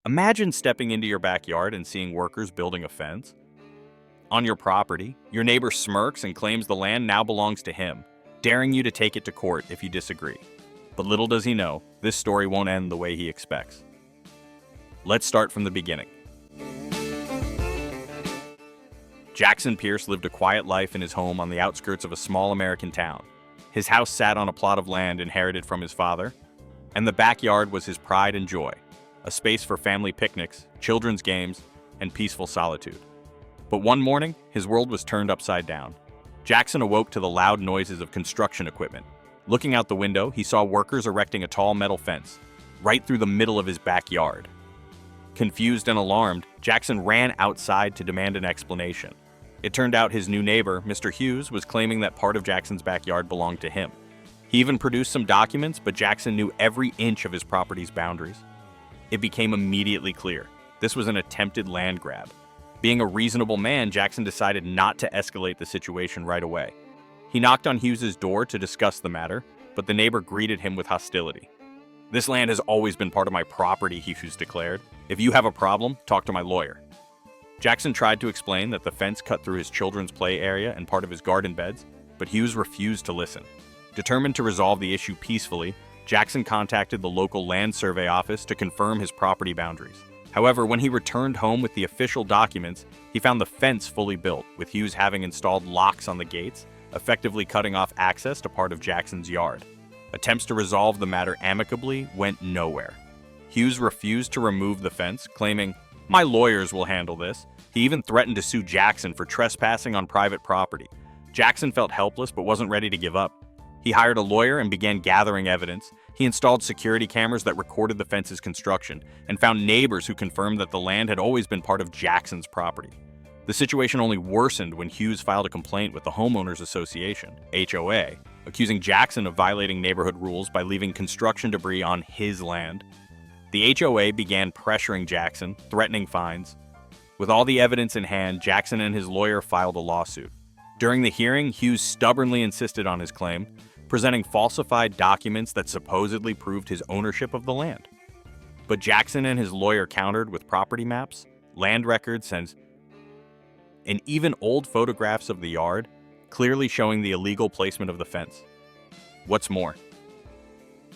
Imagine stepping into your backyard and seeing workers building a fence. On your property, your neighbor smirks and claims the land now belongs to him, daring you to take it to court if you disagree. But little does he know, this story won't end the way he expects. Let's start from the beginning. Jackson Pierce lived a quiet life in his home on the outskirts of a small American town. His house sat on a plot of land inherited from his father, and the backyard was his pride and joy, a space for family picnics, children's games, and peaceful solitude. But one morning, his world was turned upside down. Jackson awoke to the loud noises of construction equipment. Looking out the window, he saw workers erecting a tall metal fence, right through the middle of his backyard. Confused and alarmed, Jackson ran outside to demand an explanation. It turned out his new neighbor, Mr. Hughes, was claiming that part of Jackson's backyard belonged to him. He even produced some documents, but Jackson knew every inch of his property's boundaries. It became immediately clear. This was an attempted land grab. Being a reasonable man, Jackson decided not to escalate the situation right away. He knocked on Hughes's door to discuss the matter, but the neighbor greeted him with hostility. "This land has always been part of my property," Hughes declared. "If you have a problem, talk to my lawyer." Jackson tried to explain that the fence cut through his children's play area and part of his garden beds, but Hughes refused to listen. Determined to resolve the issue peacefully, Jackson contacted the local land survey office to confirm his property boundaries. However, when he returned home with the official documents, he found the fence fully built, with Hughes having installed locks on the gates, effectively cutting off access to part of Jackson's yard. Attempts to resolve the matter amicably went nowhere. Hughes refused to remove the fence, claiming, "My lawyers will handle this." He even threatened to sue Jackson for trespassing on private property. Jackson felt helpless but wasn't ready to give up. He hired a lawyer and began gathering evidence. He installed security cameras that recorded the fence's construction and found neighbors who confirmed that the land had always been part of Jackson's property. The situation only worsened when Hughes filed a complaint with the Homeowners Association, HOA, accusing Jackson of violating neighborhood rules by leaving construction debris on his land. The HOA began pressuring Jackson, threatening fines. With all the evidence in hand, Jackson and his lawyer filed a lawsuit. During the hearing, Hughes stubbornly insisted on his claim, presenting falsified documents that supposedly proved his ownership of the land. But Jackson and his lawyer countered with property maps, land records, and even old photographs of the yard, clearly showing the illegal placement of the fence. What's more,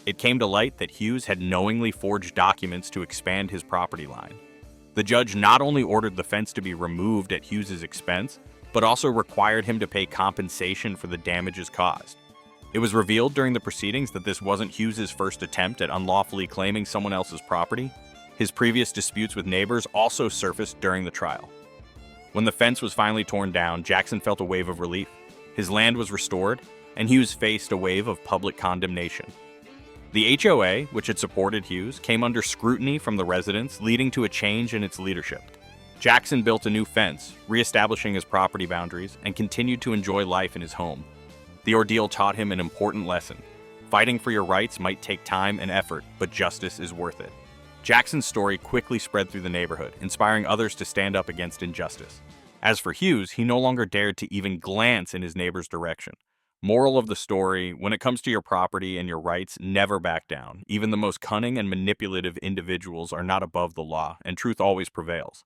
it came to light that Hughes had knowingly forged documents to expand his property line. The judge not only ordered the fence to be removed at Hughes's expense, but also required him to pay compensation for the damages caused. It was revealed during the proceedings that this wasn't Hughes's first attempt at unlawfully claiming someone else's property. His previous disputes with neighbors also surfaced during the trial. When the fence was finally torn down, Jackson felt a wave of relief. His land was restored, and Hughes faced a wave of public condemnation. The HOA, which had supported Hughes, came under scrutiny from the residents, leading to a change in its leadership. Jackson built a new fence, reestablishing his property boundaries, and continued to enjoy life in his home. The ordeal taught him an important lesson. Fighting for your rights might take time and effort, but justice is worth it. Jackson's story quickly spread through the neighborhood, inspiring others to stand up against injustice. As for Hughes, he no longer dared to even glance in his neighbor's direction. Moral of the story, when it comes to your property and your rights, never back down. Even the most cunning and manipulative individuals are not above the law, and truth always prevails.